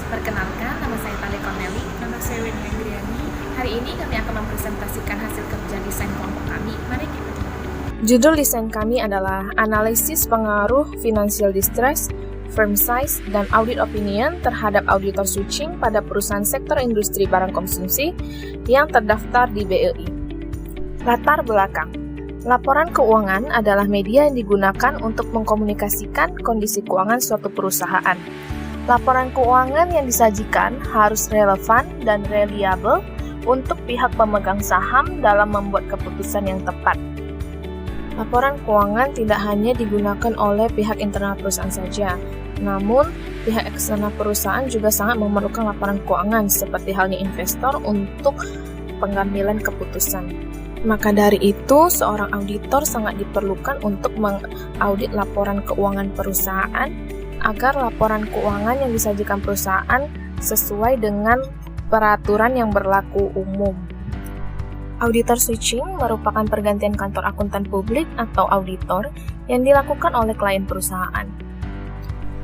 Perkenalkan, nama saya Tali Corneli. Nama saya Wendy Andriani. Hari ini kami akan mempresentasikan hasil kerja desain kelompok kami. Mari kita coba. Judul desain kami adalah Analisis Pengaruh Financial Distress, Firm Size, dan Audit Opinion terhadap auditor switching pada perusahaan sektor industri barang konsumsi yang terdaftar di BEI. Latar belakang. Laporan keuangan adalah media yang digunakan untuk mengkomunikasikan kondisi keuangan suatu perusahaan. Laporan keuangan yang disajikan harus relevan dan reliable untuk pihak pemegang saham dalam membuat keputusan yang tepat. Laporan keuangan tidak hanya digunakan oleh pihak internal perusahaan saja, namun pihak eksternal perusahaan juga sangat memerlukan laporan keuangan seperti halnya investor untuk pengambilan keputusan. Maka dari itu, seorang auditor sangat diperlukan untuk mengaudit laporan keuangan perusahaan agar laporan keuangan yang disajikan perusahaan sesuai dengan peraturan yang berlaku umum. Auditor switching merupakan pergantian kantor akuntan publik atau auditor yang dilakukan oleh klien perusahaan.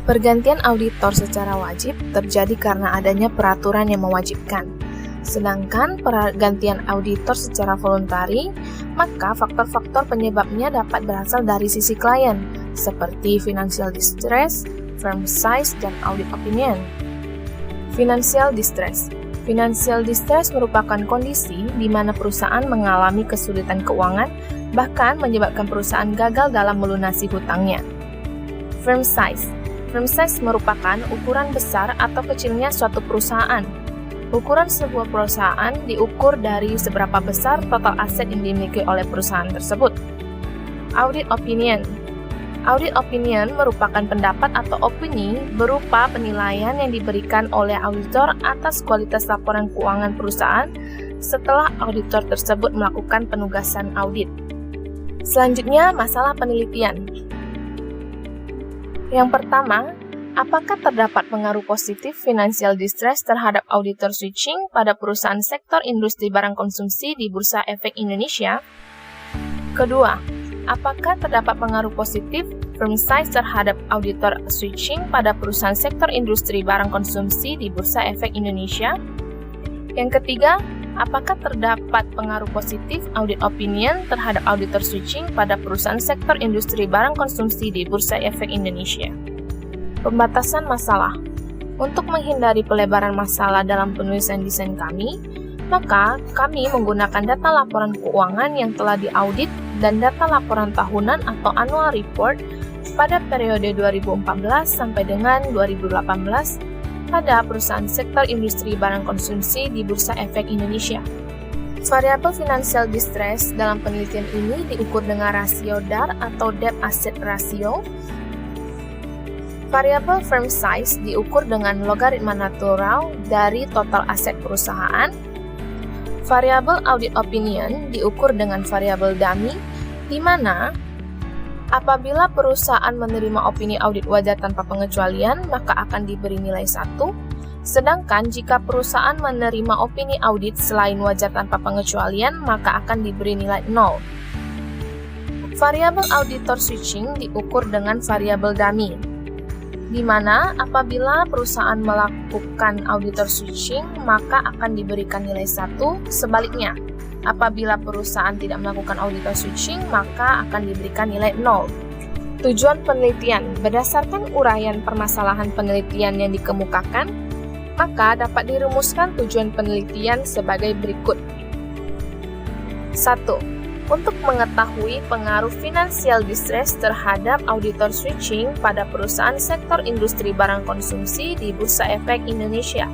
Pergantian auditor secara wajib terjadi karena adanya peraturan yang mewajibkan. Sedangkan pergantian auditor secara voluntari, maka faktor-faktor penyebabnya dapat berasal dari sisi klien, seperti financial distress, firm size, dan audit opinion. Financial distress. Financial distress merupakan kondisi di mana perusahaan mengalami kesulitan keuangan, bahkan menyebabkan perusahaan gagal dalam melunasi hutangnya. Firm size. Firm size merupakan ukuran besar atau kecilnya suatu perusahaan. Ukuran sebuah perusahaan diukur dari seberapa besar total aset yang dimiliki oleh perusahaan tersebut. Audit opinion. Audit opinion merupakan pendapat atau opini berupa penilaian yang diberikan oleh auditor atas kualitas laporan keuangan perusahaan setelah auditor tersebut melakukan penugasan audit. Selanjutnya, masalah penelitian. Yang pertama, apakah terdapat pengaruh positif financial distress terhadap auditor switching pada perusahaan sektor industri barang konsumsi di Bursa Efek Indonesia? Kedua, apakah terdapat pengaruh positif firm size terhadap auditor switching pada perusahaan sektor industri barang konsumsi di Bursa Efek Indonesia? Yang ketiga, apakah terdapat pengaruh positif audit opinion terhadap auditor switching pada perusahaan sektor industri barang konsumsi di Bursa Efek Indonesia? Pembatasan masalah. Untuk menghindari pelebaran masalah dalam penulisan desain kami, maka kami menggunakan data laporan keuangan yang telah diaudit dan data laporan tahunan atau annual report pada periode 2014 sampai dengan 2018 pada perusahaan sektor industri barang konsumsi di Bursa Efek Indonesia. Variabel financial distress dalam penelitian ini diukur dengan rasio DAR atau debt asset ratio. Variabel firm size diukur dengan logaritma natural dari total aset perusahaan. Variabel audit opinion diukur dengan variabel dummy, di mana apabila perusahaan menerima opini audit wajar tanpa pengecualian, maka akan diberi nilai 1, sedangkan jika perusahaan menerima opini audit selain wajar tanpa pengecualian, maka akan diberi nilai 0. Variabel auditor switching diukur dengan variabel dummy, di mana apabila perusahaan melakukan auditor switching, maka akan diberikan nilai 1, sebaliknya, apabila perusahaan tidak melakukan auditor switching, maka akan diberikan nilai 0. Tujuan penelitian. Berdasarkan uraian permasalahan penelitian yang dikemukakan, maka dapat dirumuskan tujuan penelitian sebagai berikut. 1. Untuk mengetahui pengaruh financial distress terhadap auditor switching pada perusahaan sektor industri barang konsumsi di Bursa Efek Indonesia.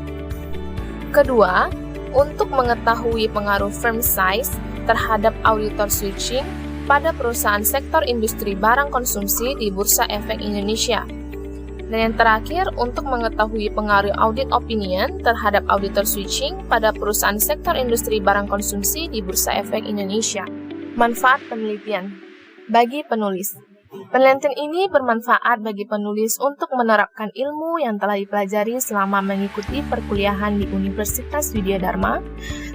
Kedua, untuk mengetahui pengaruh firm size terhadap auditor switching pada perusahaan sektor industri barang konsumsi di Bursa Efek Indonesia. Dan yang terakhir, untuk mengetahui pengaruh audit opinion terhadap auditor switching pada perusahaan sektor industri barang konsumsi di Bursa Efek Indonesia. Manfaat penelitian bagi penulis. Penelitian ini bermanfaat bagi penulis untuk menerapkan ilmu yang telah dipelajari selama mengikuti perkuliahan di Universitas Widya Dharma,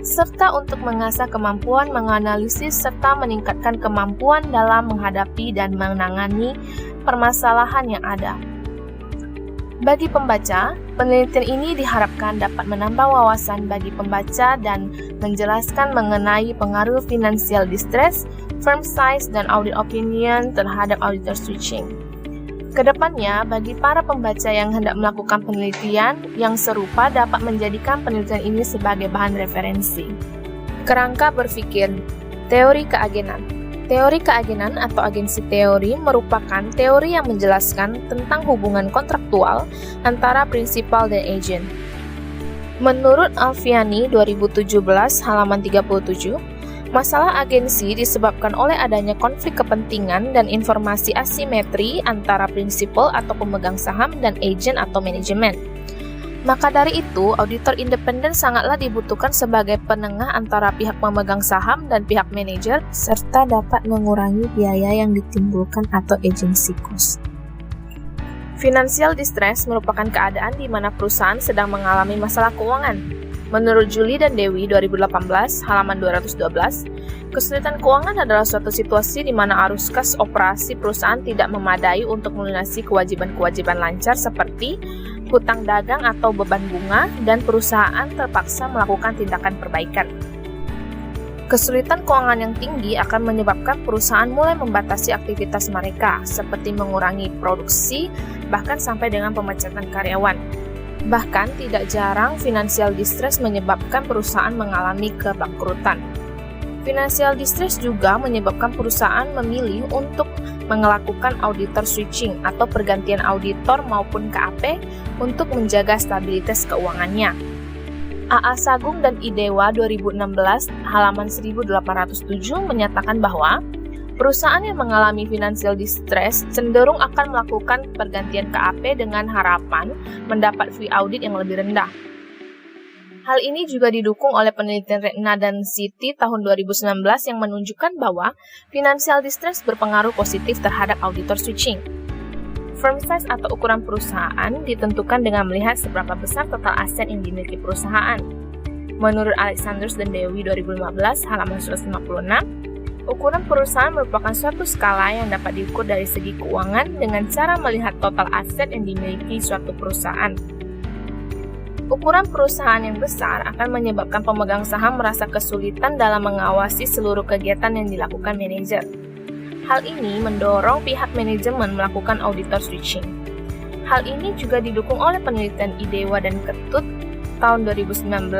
serta untuk mengasah kemampuan menganalisis serta meningkatkan kemampuan dalam menghadapi dan menangani permasalahan yang ada. Bagi pembaca, penelitian ini diharapkan dapat menambah wawasan bagi pembaca dan menjelaskan mengenai pengaruh financial distress, firm size, dan audit opinion terhadap auditor switching. Kedepannya, bagi para pembaca yang hendak melakukan penelitian yang serupa dapat menjadikan penelitian ini sebagai bahan referensi. Kerangka berpikir, teori keagenan. Teori keagenan atau agensi teori merupakan teori yang menjelaskan tentang hubungan kontraktual antara prinsipal dan agen. Menurut Alfiani 2017 halaman 37, masalah agensi disebabkan oleh adanya konflik kepentingan dan informasi asimetri antara prinsipal atau pemegang saham dan agen atau manajemen. Maka dari itu, auditor independen sangatlah dibutuhkan sebagai penengah antara pihak pemegang saham dan pihak manajer, serta dapat mengurangi biaya yang ditimbulkan atau agency cost. Financial distress merupakan keadaan di mana perusahaan sedang mengalami masalah keuangan. Menurut Julie dan Dewi 2018, halaman 212, kesulitan keuangan adalah suatu situasi di mana arus kas operasi perusahaan tidak memadai untuk melunasi kewajiban-kewajiban lancar seperti hutang dagang atau beban bunga, dan perusahaan terpaksa melakukan tindakan perbaikan. Kesulitan keuangan yang tinggi akan menyebabkan perusahaan mulai membatasi aktivitas mereka, seperti mengurangi produksi, bahkan sampai dengan pemecatan karyawan. Bahkan tidak jarang financial distress menyebabkan perusahaan mengalami kebangkrutan. Financial distress juga menyebabkan perusahaan memilih untuk melakukan auditor switching atau pergantian auditor maupun KAP untuk menjaga stabilitas keuangannya. AA Sagung dan Idewa 2016 halaman 1807 menyatakan bahwa perusahaan yang mengalami financial distress cenderung akan melakukan pergantian KAP dengan harapan mendapat fee audit yang lebih rendah. Hal ini juga didukung oleh penelitian Retna dan Siti tahun 2019 yang menunjukkan bahwa financial distress berpengaruh positif terhadap auditor switching. Firm size atau ukuran perusahaan ditentukan dengan melihat seberapa besar total aset yang dimiliki perusahaan. Menurut Alexanders dan Dewi 2015 halaman 156, ukuran perusahaan merupakan suatu skala yang dapat diukur dari segi keuangan dengan cara melihat total aset yang dimiliki suatu perusahaan. Ukuran perusahaan yang besar akan menyebabkan pemegang saham merasa kesulitan dalam mengawasi seluruh kegiatan yang dilakukan manajer. Hal ini mendorong pihak manajemen melakukan auditor switching. Hal ini juga didukung oleh penelitian Idewa dan Ketut tahun 2019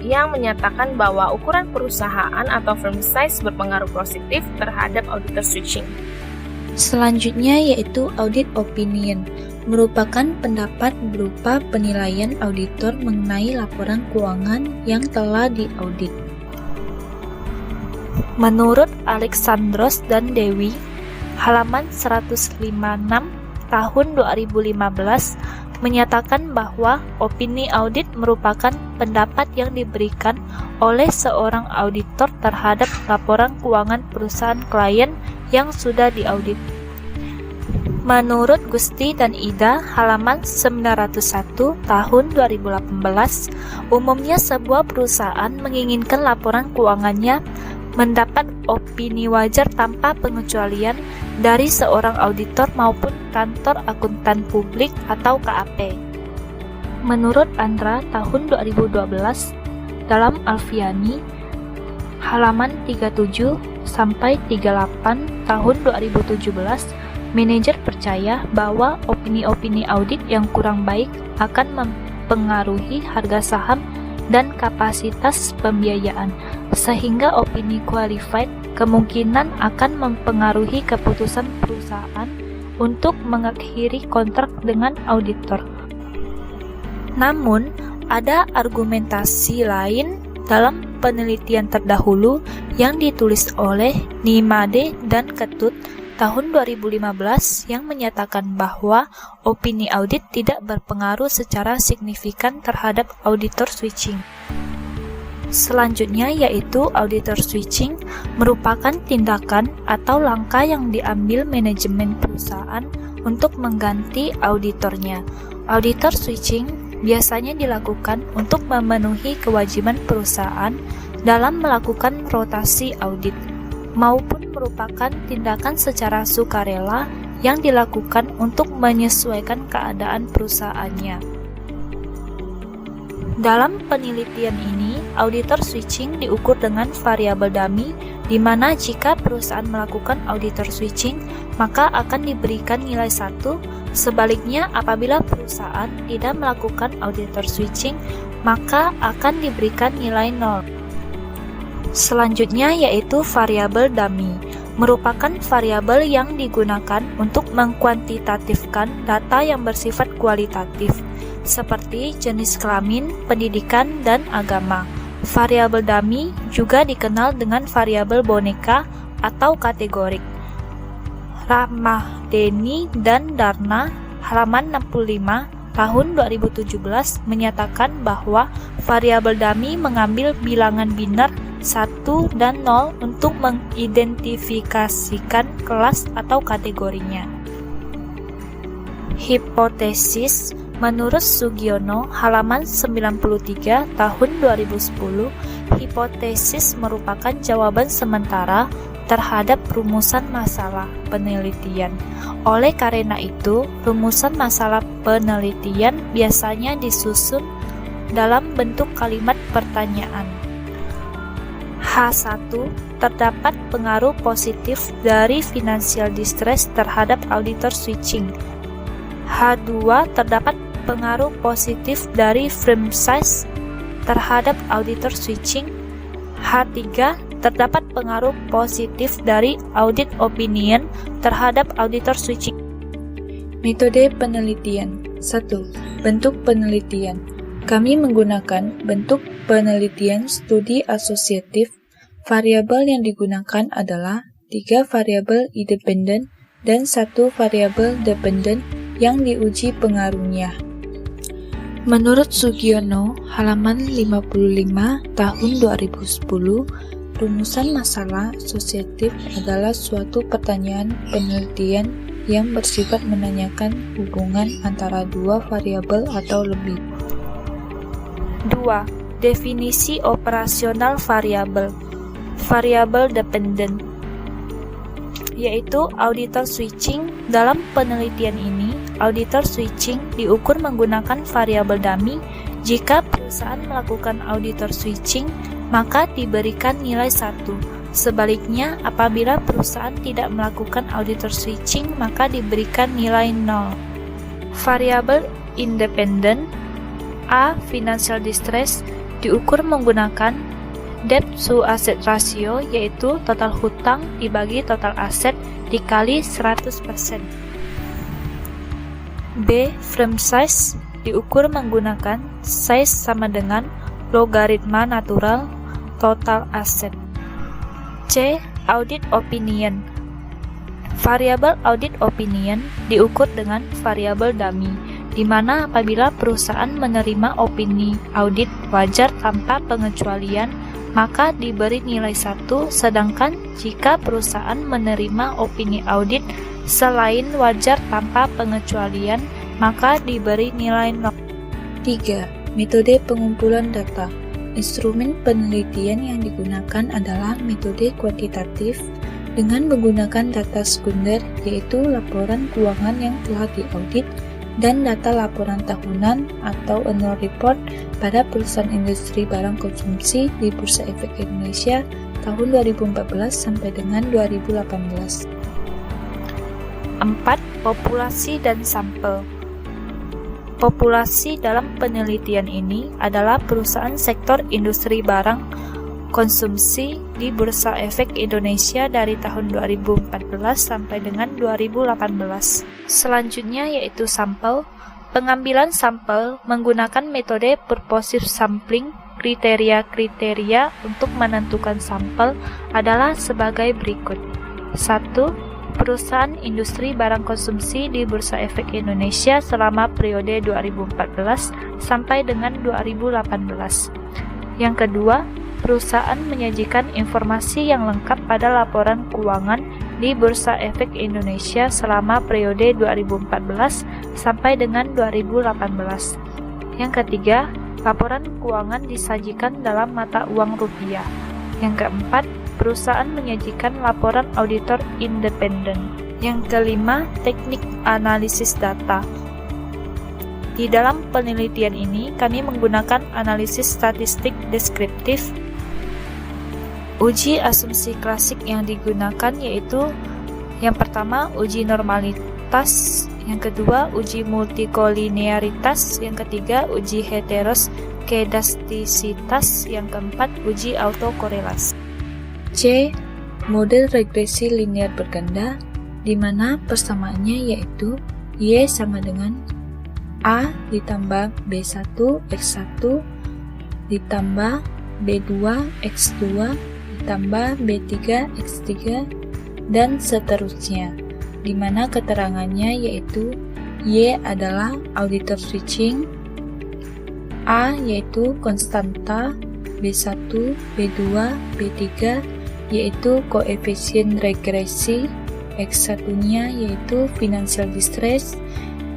yang menyatakan bahwa ukuran perusahaan atau firm size berpengaruh positif terhadap auditor switching. Selanjutnya yaitu audit opinion, merupakan pendapat berupa penilaian auditor mengenai laporan keuangan yang telah diaudit. Menurut Alexandros dan Dewi, halaman 156 tahun 2015 menyatakan bahwa opini audit merupakan pendapat yang diberikan oleh seorang auditor terhadap laporan keuangan perusahaan klien yang sudah diaudit. Menurut Gusti dan Ida, halaman 901 tahun 2018, umumnya sebuah perusahaan menginginkan laporan keuangannya mendapat opini wajar tanpa pengecualian dari seorang auditor maupun kantor akuntan publik atau KAP. Menurut Andra tahun 2012, dalam Alfiani, halaman 37 sampai 38 tahun 2017, manajer percaya bahwa opini-opini audit yang kurang baik akan mempengaruhi harga saham dan kapasitas pembiayaan, sehingga opini qualified kemungkinan akan mempengaruhi keputusan perusahaan untuk mengakhiri kontrak dengan auditor. Namun, ada argumentasi lain dalam penelitian terdahulu yang ditulis oleh Nimade dan Ketut tahun 2015 yang menyatakan bahwa opini audit tidak berpengaruh secara signifikan terhadap auditor switching. Selanjutnya yaitu auditor switching merupakan tindakan atau langkah yang diambil manajemen perusahaan untuk mengganti auditornya. Auditor switching biasanya dilakukan untuk memenuhi kewajiban perusahaan dalam melakukan rotasi audit, maupun merupakan tindakan secara sukarela yang dilakukan untuk menyesuaikan keadaan perusahaannya. Dalam penelitian ini, auditor switching diukur dengan variabel dummy, di mana jika perusahaan melakukan auditor switching, maka akan diberikan nilai 1. Sebaliknya, apabila perusahaan tidak melakukan auditor switching, maka akan diberikan nilai 0. Selanjutnya yaitu variabel dummy, merupakan variabel yang digunakan untuk mengkuantitatifkan data yang bersifat kualitatif, seperti jenis kelamin, pendidikan, dan agama. Variabel dummy juga dikenal dengan variabel boneka atau kategorik. Ramadeni dan Darna, halaman 65, tahun 2017 menyatakan bahwa variabel dummy mengambil bilangan biner 1 dan 0 untuk mengidentifikasikan kelas atau kategorinya. Hipotesis. Menurut Sugiono, halaman 93, tahun 2010, hipotesis merupakan jawaban sementara terhadap rumusan masalah penelitian. Oleh karena itu, rumusan masalah penelitian biasanya disusun dalam bentuk kalimat pertanyaan. H1. Terdapat pengaruh positif dari financial distress terhadap auditor switching. H2. Terdapat pengaruh positif dari firm size terhadap auditor switching. H3. Terdapat pengaruh positif dari audit opinion terhadap auditor switching. Metode penelitian. 1. Bentuk penelitian. Kami menggunakan bentuk penelitian studi asosiatif. Variabel yang digunakan adalah 3 variabel independen dan 1 variabel dependen yang diuji pengaruhnya. Menurut Sugiono, halaman 55, tahun 2010, rumusan masalah asosiatif adalah suatu pertanyaan penelitian yang bersifat menanyakan hubungan antara 2 variabel atau lebih. 2. Definisi operasional variabel. Variabel dependen, yaitu auditor switching. Dalam penelitian ini, auditor switching diukur menggunakan variabel dummy. Jika perusahaan melakukan auditor switching, maka diberikan nilai 1. Sebaliknya, apabila perusahaan tidak melakukan auditor switching, maka diberikan nilai 0. Variabel independen. A. Financial distress diukur menggunakan debt to asset ratio, yaitu total hutang dibagi total aset dikali 100%. B. Firm size diukur menggunakan size sama dengan logaritma natural total aset. C. Audit opinion. Variabel audit opinion diukur dengan variabel dummy, di mana apabila perusahaan menerima opini audit wajar tanpa pengecualian, maka diberi nilai 1, sedangkan jika perusahaan menerima opini audit selain wajar tanpa pengecualian, maka diberi nilai 0. 3. Metode pengumpulan data. Instrumen penelitian yang digunakan adalah metode kuantitatif dengan menggunakan data sekunder, yaitu laporan keuangan yang telah diaudit dan data laporan tahunan atau annual report pada perusahaan industri barang konsumsi di Bursa Efek Indonesia tahun 2014 sampai dengan 2018. 4. Populasi dan sampel. Populasi dalam penelitian ini adalah perusahaan sektor industri barang konsumsi di Bursa Efek Indonesia dari tahun 2014 sampai dengan 2018. Selanjutnya yaitu sampel. Pengambilan sampel menggunakan metode purposive sampling. Kriteria-kriteria untuk menentukan sampel adalah sebagai berikut. 1. Perusahaan industri barang konsumsi di Bursa Efek Indonesia selama periode 2014 sampai dengan 2018. Yang kedua, perusahaan menyajikan informasi yang lengkap pada laporan keuangan di Bursa Efek Indonesia selama periode 2014 sampai dengan 2018. Yang ketiga, laporan keuangan disajikan dalam mata uang rupiah. Yang keempat, perusahaan menyajikan laporan auditor independen. Yang kelima, teknik analisis data. Di dalam penelitian ini, kami menggunakan analisis statistik deskriptif. Uji asumsi klasik yang digunakan yaitu yang pertama, uji normalitas, yang kedua, uji multikolinearitas, yang ketiga, uji heteroskedastisitas, yang keempat, uji autokorelasi. C. Model regresi linear berganda, di mana persamaannya yaitu Y sama dengan A ditambah B1 X1 ditambah B2 X2 ditambah B3 X3 dan seterusnya, di mana keterangannya yaitu Y adalah auditor switching, A yaitu konstanta, B1, B2, B3 yaitu koefisien regresi, X1-nya yaitu financial distress,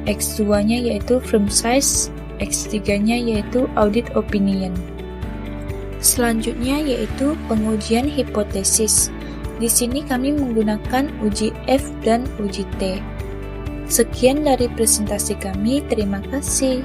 X2-nya yaitu firm size, X3-nya yaitu audit opinion. Selanjutnya yaitu pengujian hipotesis. Di sini kami menggunakan uji F dan uji T. Sekian dari presentasi kami, terima kasih.